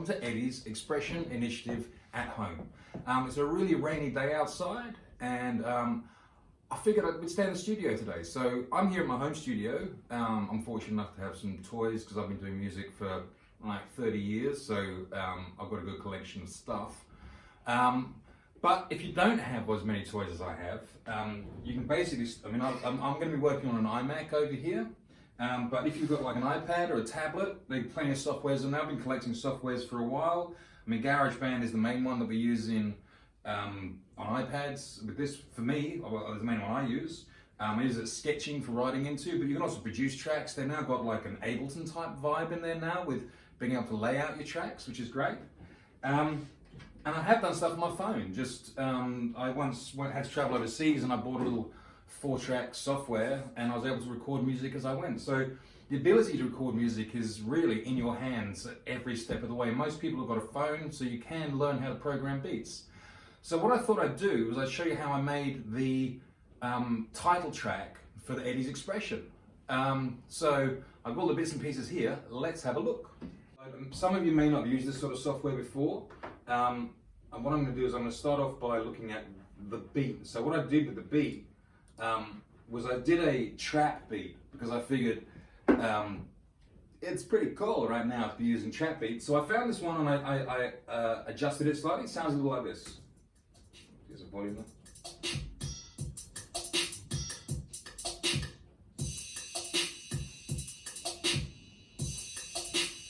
welcome to EDYS Expression Initiative at Home. It's a really rainy day outside, and I figured I would stay in the studio today. So I'm here at my home studio. I'm fortunate enough to have some toys because I've been doing music for like 30 years, so I've got a good collection of stuff. But if you don't have as many toys as I have, you can basically, I'm going to be working on an iMac over here. But if you've got like an iPad or a tablet, there's plenty of softwares, and I've been collecting softwares for a while. I mean, GarageBand is the main one that we use on iPads. With this, for me, well, the main one I use. I use it sketching for writing into, but you can also produce tracks. They've now got like an Ableton type vibe in there now with being able to lay out your tracks, which is great. And I have done stuff on my phone. I once had to travel overseas and I bought a little 4-track software and I was able to record music as I went. So the ability to record music is really in your hands at every step of the way. Most people have got a phone, so you can learn how to program beats. So what I thought I'd do was I'd show you how I made the title track for the EDYS Expression. So I've got all the bits and pieces here. Let's have a look. Some of you may not have used this sort of software before. And what I'm going to do is I'm going to start off by looking at the beat. So what I did with the beat was I did a trap beat because I figured it's pretty cool right now to be using trap beats. So I found this one and I adjusted it slightly. It sounds a little like this. Here's a volume there.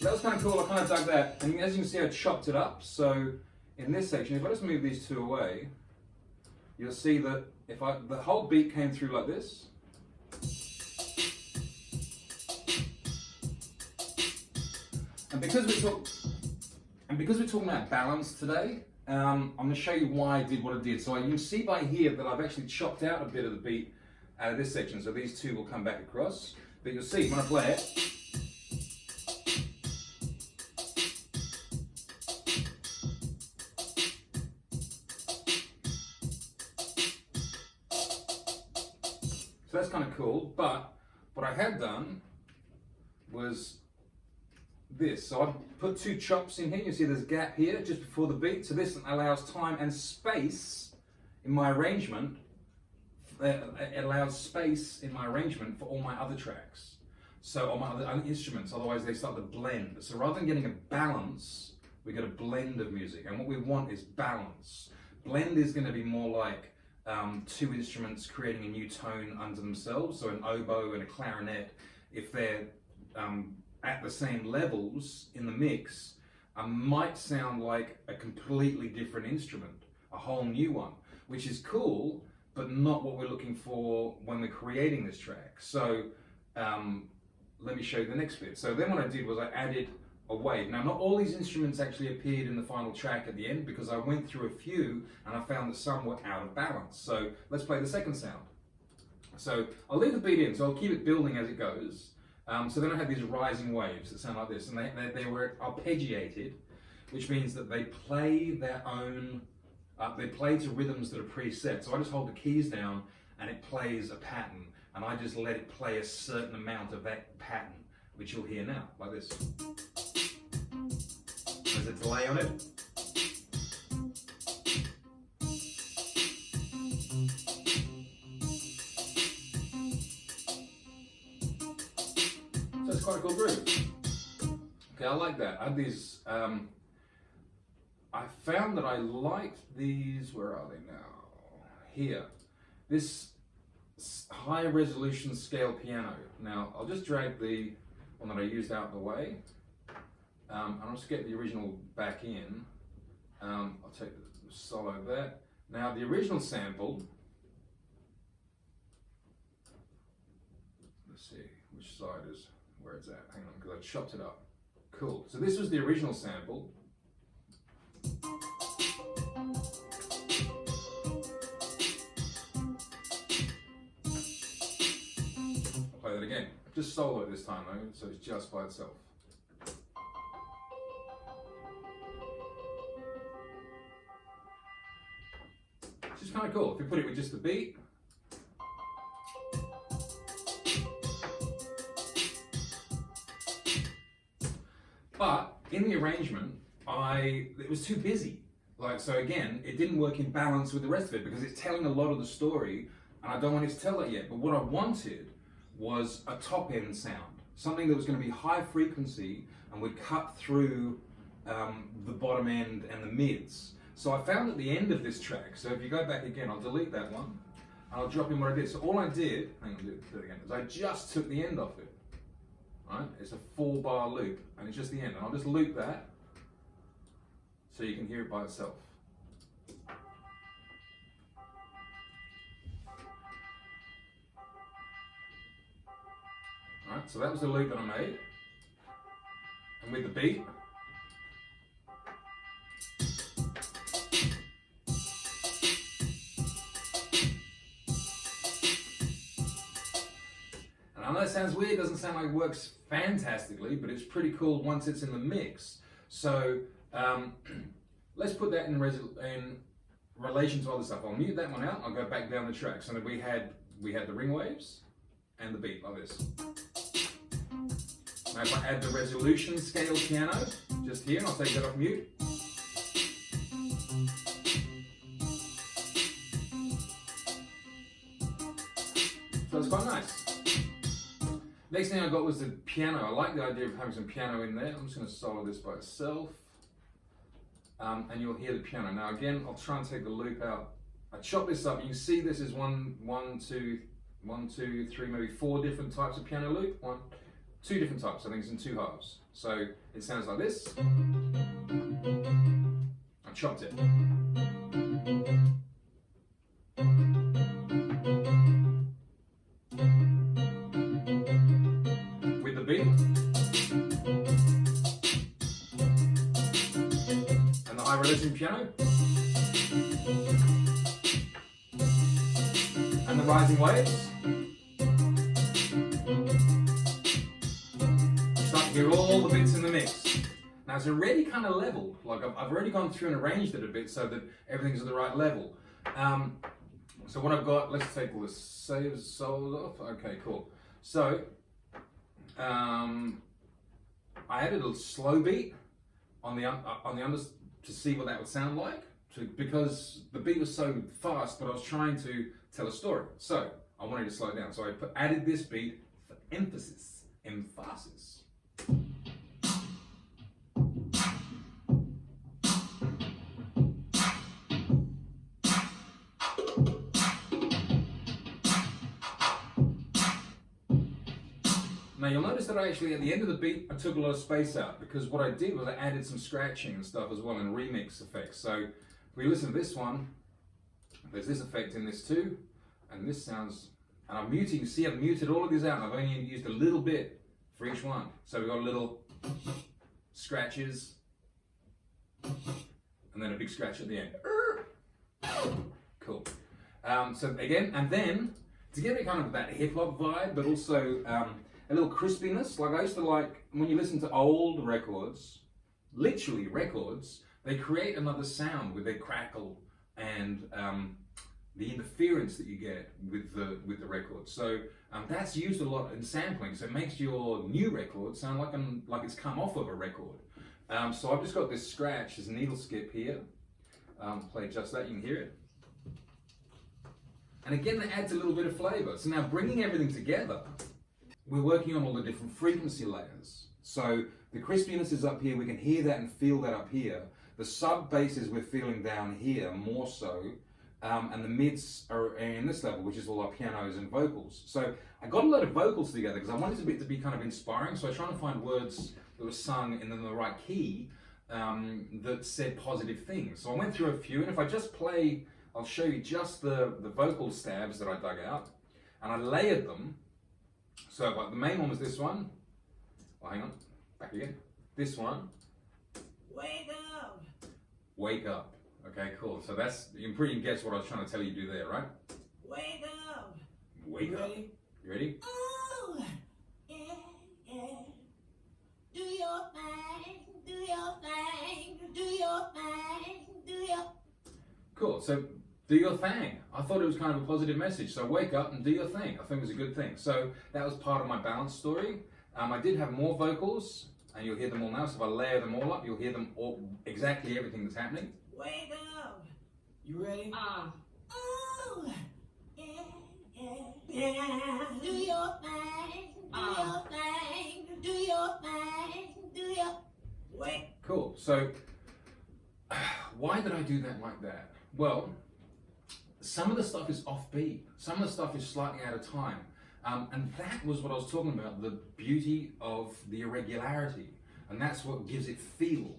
That was kind of cool. I kind of dug that, and as you can see, I chopped it up. So in this section, if I just move these two away, you'll see that the whole beat came through like this. And because we're talking about balance today, I'm going to show you why I did what I did. So you can see by here that I've actually chopped out a bit of the beat out of this section. So these two will come back across. But you'll see when I play it, so that's kind of cool, but what I had done was this. So I put 2 chops in here. You see there's a gap here just before the beat. So this allows time and space in my arrangement. It allows space in my arrangement for all my other tracks. So on my other instruments, otherwise they start to blend. So rather than getting a balance, we get a blend of music. And what we want is balance. Blend is going to be more like 2 instruments creating a new tone under themselves. So an oboe and a clarinet, if they're at the same levels in the mix, might sound like a completely different instrument, a whole new one, which is cool, but not what we're looking for when we're creating this track. So let me show you the next bit. So then what I did was I added a wave. Now, not all these instruments actually appeared in the final track at the end because I went through a few and I found that some were out of balance. So let's play the second sound. So I'll leave the beat in, so I'll keep it building as it goes. So then I had these rising waves that sound like this, and they were arpeggiated, which means that they play their own, they play to rhythms that are preset. So I just hold the keys down and it plays a pattern, and I just let it play a certain amount of that pattern, which you'll hear now, like this. There's a delay on it. So it's quite a cool groove. Okay, I like that. I had these, I found that I liked these, where are they now? Here. This high resolution scale piano. Now, I'll just drag the one that I used out of the way. And I'll just get the original back in. I'll take the solo there. Now, the original sample, let's see which side is where it's at. Hang on, because I chopped it up. Cool. So this was the original sample. I'll play that again. Just solo it this time though, so it's just by itself. It's just kind of cool. If you put it with just the beat. But in the arrangement, it was too busy. Like, so again, it didn't work in balance with the rest of it because it's telling a lot of the story and I don't want it to tell that yet. But what I wanted was a top end sound, something that was going to be high frequency and would cut through the bottom end and the mids. So I found at the end of this track, so if you go back again, I'll delete that one and I'll drop in what I did. So all I did, hang on, do it again, is I just took the end off it. Right? It's a 4-bar loop and it's just the end. And I'll just loop that so you can hear it by itself. Alright, so that was the loop that I made. And with the beat, and I know it sounds weird, doesn't sound like it works fantastically, but it's pretty cool once it's in the mix. So let's put that in relation to other stuff. I'll mute that one out. I'll go back down the track. So that we had the ring waves and the beat like this. Now if I add the resolution scale piano just here, and I'll take that off mute. So it's quite nice. Next thing I got was the piano. I like the idea of having some piano in there. I'm just going to solo this by itself. And you'll hear the piano. Now again, I'll try and take the loop out. I chop this up. You can see this is one, two, three, maybe 4 different types of piano loop. 2 different types. I think it's in 2 halves. So it sounds like this. I chopped it. With the beat. Resolution piano and the rising waves. You start to hear all the bits in the mix. Now it's already kind of leveled, like I've already gone through and arranged it a bit so that everything's at the right level. So what I've got, let's take all the saves solos off. Okay, cool. So I added a slow beat on the under to see what that would sound like, because the beat was so fast, but I was trying to tell a story. So I wanted to slow it down. So I added this beat for emphasis. Now you'll notice that I actually, at the end of the beat, I took a lot of space out because what I did was I added some scratching and stuff as well and remix effects. So if we listen to this one, there's this effect in this too, and this sounds, and I'm muting, you see I've muted all of these out and I've only used a little bit for each one. So we've got little scratches and then a big scratch at the end. Cool. So again, and then to give it kind of that hip hop vibe, but also a little crispiness. Like I used to like, when you listen to old records, literally records, they create another sound with their crackle and the interference that you get with the record. So that's used a lot in sampling. So it makes your new record sound like it's come off of a record. So I've just got this scratch, this needle skip here. Play just that, you can hear it. And again, that adds a little bit of flavor. So now bringing everything together, we're working on all the different frequency layers. So the crispiness is up here, we can hear that and feel that up here. The sub basses we're feeling down here more so, and the mids are in this level, which is all our pianos and vocals. So I got a lot of vocals together because I wanted it to be kind of inspiring, so I was trying to find words that were sung in the right key that said positive things. So I went through a few, and if I just play, I'll show you just the vocal stabs that I dug out, and I layered them. So like the main one was this one. Oh, hang on, back again. This one. Wake up! Wake up. Okay, cool. So that's, you can pretty guess what I was trying to tell you to do there, right? Wake up! Wake up. Ready? You ready? Oh, yeah, yeah. Do your thing, do your thing, do your thing, do your... Cool, so do your thing. I thought it was kind of a positive message. So wake up and do your thing. I think it was a good thing. So that was part of my balance story. I did have more vocals, and you'll hear them all now. So if I layer them all up, you'll hear them all, exactly everything that's happening. Wake up. You ready? Ooh. Yeah, yeah, yeah. Do your thing. Do your thing. Do your thing. Do your. Wait. Cool. So why did I do that like that? Well, some of the stuff is offbeat. Some of the stuff is slightly out of time. And that was what I was talking about, the beauty of the irregularity. And that's what gives it feel.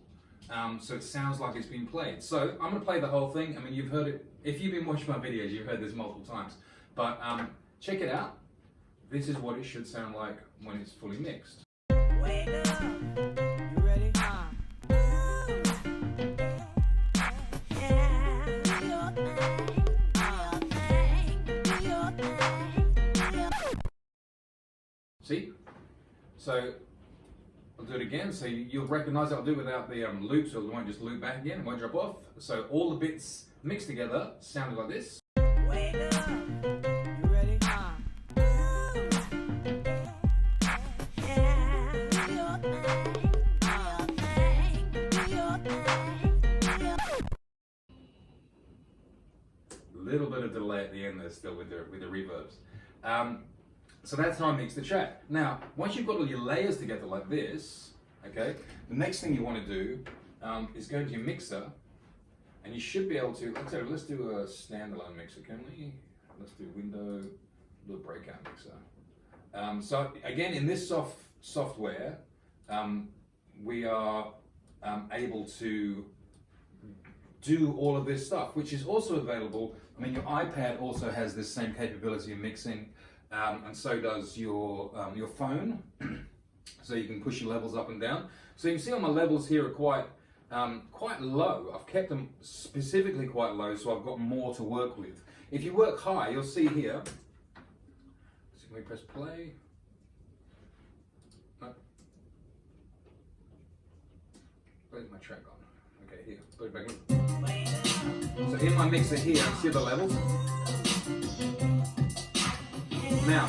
So it sounds like it's been played. So I'm going to play the whole thing. I mean, you've heard it. If you've been watching my videos, you've heard this multiple times. But check it out. This is what it should sound like when it's fully mixed. Wake up. You ready? See? So I'll do it again. So you'll recognize it. I'll do it without the loop, so it won't just loop back again. It won't drop off. So all the bits mixed together sounded like this. Wake up. You ready? A little bit of delay at the end there still with the reverbs. So that's how I mix the track. Now, once you've got all your layers together like this, okay, the next thing you want to do is go to your mixer, and you should be able to, let's do a standalone mixer, can we? Let's do window, do a breakout mixer. So again, in this software, we are able to do all of this stuff, which is also available. I mean, your iPad also has this same capability of mixing, and so does your phone. So you can push your levels up and down. So you can see all my levels here are quite low. I've kept them specifically quite low, so I've got more to work with. If you work high, you'll see here. So can we press play? No. Where's my track on? Okay, here. Put it back in. So in my mixer here, see the levels? Now,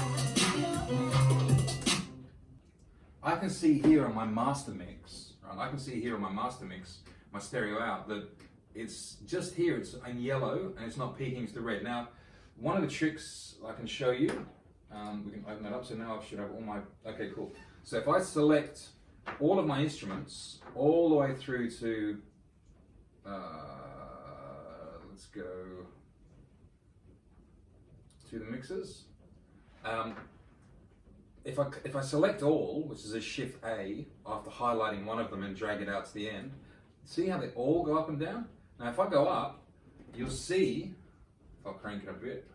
I can see here on my master mix, right? I can see here on my master mix, my stereo out, that it's just here, it's in yellow and it's not peaking to the red. Now, one of the tricks I can show you, we can open that up, so now I should have all my, okay, cool. So if I select all of my instruments, all the way through to, let's go to the mixers. If I select all, which is a Shift A, after highlighting one of them and drag it out to the end, see how they all go up and down? Now if I go up, you'll see, if I'll crank it a bit,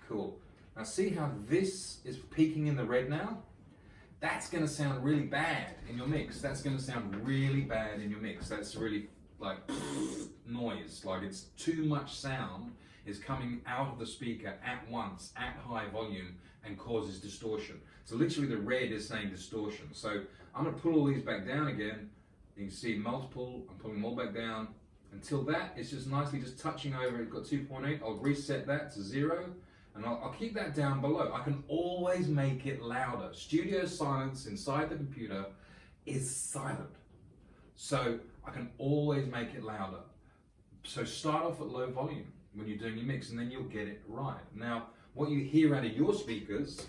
cool. Now see how this is peaking in the red now? That's going to sound really bad in your mix. That's going to sound really bad in your mix. That's really like noise, like it's too much sound is coming out of the speaker at once, at high volume, and causes distortion. So literally the red is saying distortion. So I'm going to pull all these back down again. You can see multiple, I'm pulling them all back down. Until that, it's just nicely just touching over, it's got 2.8, I'll reset that to 0, and I'll keep that down below. I can always make it louder. Studio silence inside the computer is silent. So I can always make it louder. So start off at low volume when you're doing your mix, and then you'll get it right. Now, what you hear out of your speakers,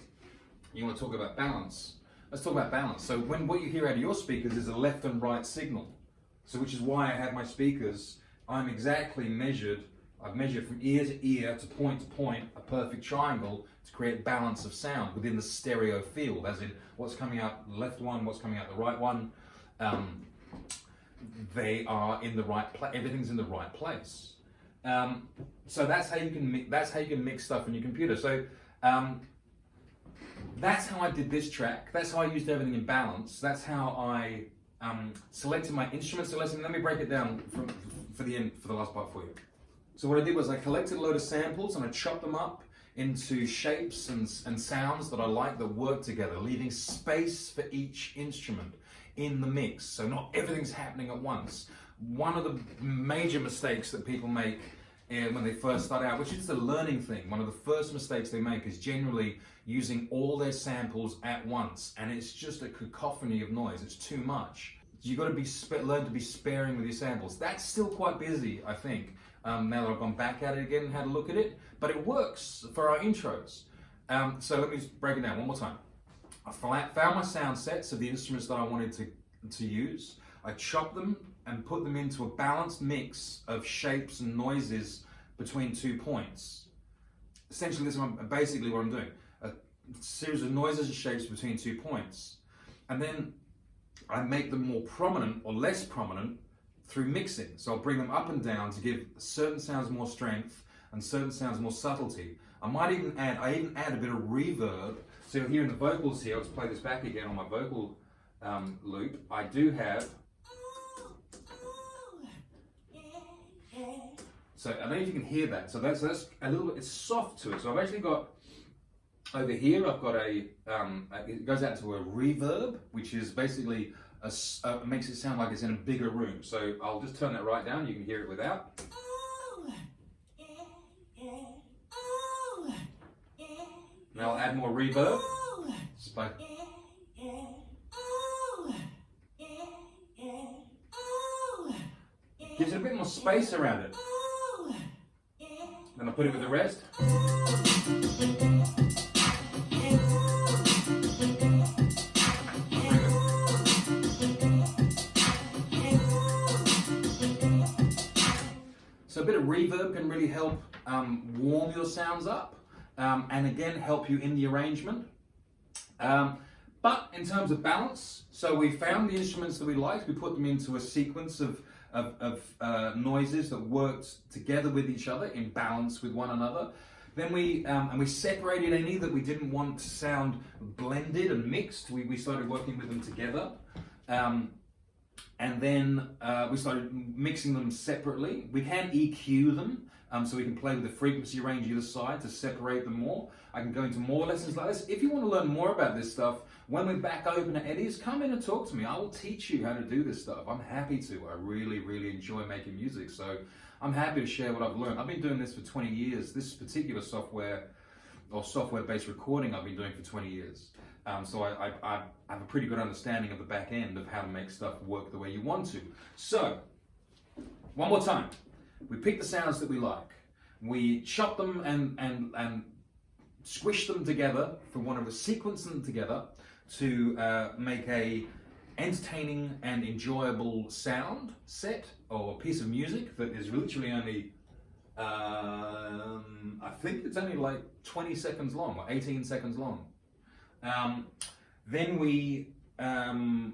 you want to talk about balance. Let's talk about balance. So what you hear out of your speakers is a left and right signal. So which is why I have my speakers, I'm exactly measured, I've measured from ear to ear to point, a perfect triangle to create balance of sound within the stereo field, as in what's coming out the left one, what's coming out the right one. They are in the right place, everything's in the right place. So that's how you can mix stuff in your computer. So that's how I did this track. That's how I used everything in balance. That's how I selected my instrument selection. Let me break it down for the last part for you. So what I did was I collected a load of samples and I chopped them up into shapes and sounds that I like that work together, leaving space for each instrument in the mix. So not everything's happening at once. One of the major mistakes that people make when they first start out, which is the learning thing. One of the first mistakes they make is generally using all their samples at once, and it's just a cacophony of noise. It's too much. You've got to learn to be sparing with your samples. That's still quite busy, I think, now that I've gone back at it again and had a look at it, but it works for our intros. So let me just break it down one more time. I found my sound sets of the instruments that I wanted to use. I chopped them and put them into a balanced mix of shapes and noises between 2 points. Essentially, this is basically what I'm doing. A series of noises and shapes between 2 points. And then I make them more prominent or less prominent through mixing. So I'll bring them up and down to give certain sounds more strength and certain sounds more subtlety. I even add a bit of reverb. So you'll hear in the vocals here, I'll just play this back again on my vocal loop. I do have, so I don't know if you can hear that. So that's a little bit, it's soft to it. So I've actually got, over here I've got it goes out to a reverb, which is basically, makes it sound like it's in a bigger room. So I'll just turn that right down, you can hear it without. Now I'll add more reverb. Just by gives it a bit more space around it. Then I'll put it with the rest. So a bit of reverb can really help warm your sounds up. And again, help you in the arrangement. But in terms of balance, so we found the instruments that we liked, we put them into a sequence of noises that worked together with each other in balance with one another. Then we separated any that we didn't want to sound blended and mixed. We started working with them together. And then we started mixing them separately. We can EQ them. So we can play with the frequency range either side to separate them more. I can go into more lessons like this. If you want to learn more about this stuff, when we're back open at EDYS, come in and talk to me. I will teach you how to do this stuff. I'm happy to. I really, really enjoy making music. So I'm happy to share what I've learned. I've been doing this for 20 years. This particular software or software-based recording I've been doing for 20 years. So I have a pretty good understanding of the back end of how to make stuff work the way you want to. So, one more time. We pick the sounds that we like. We chop them and squish them together for one of us, sequence them together to make a entertaining and enjoyable sound set or piece of music that is literally only, I think it's only like 20 seconds long or 18 seconds long. Then we, the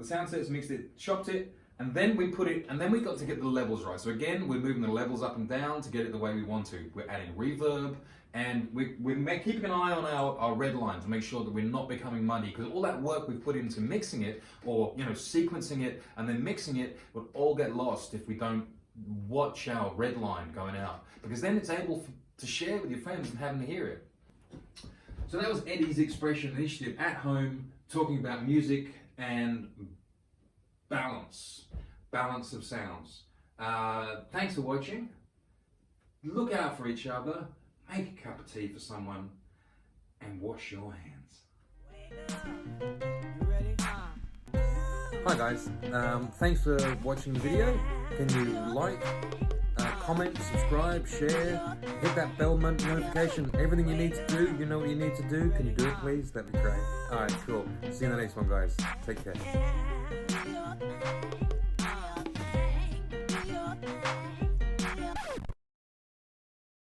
sound set's mixed it, chopped it, and then we put it, and then we got to get the levels right. So again, we're moving the levels up and down to get it the way we want to. We're adding reverb, and we're keeping an eye on our red line to make sure that we're not becoming muddy, because all that work we've put into mixing it, or sequencing it and then mixing it, would all get lost if we don't watch our red line going out, because then it's able to share with your friends and have them hear it. So that was EDYS Expression initiative at home, talking about music and balance of sounds. Thanks for watching. Look out for each other, make a cup of tea for someone, and wash your hands. You ready? Hi guys, thanks for watching the video. Can you like, comment, subscribe, share, hit that bell notification, everything you need to do, you know what you need to do. Can you do it please? That'd be great. Alright, cool. See you in the next one guys. Take care.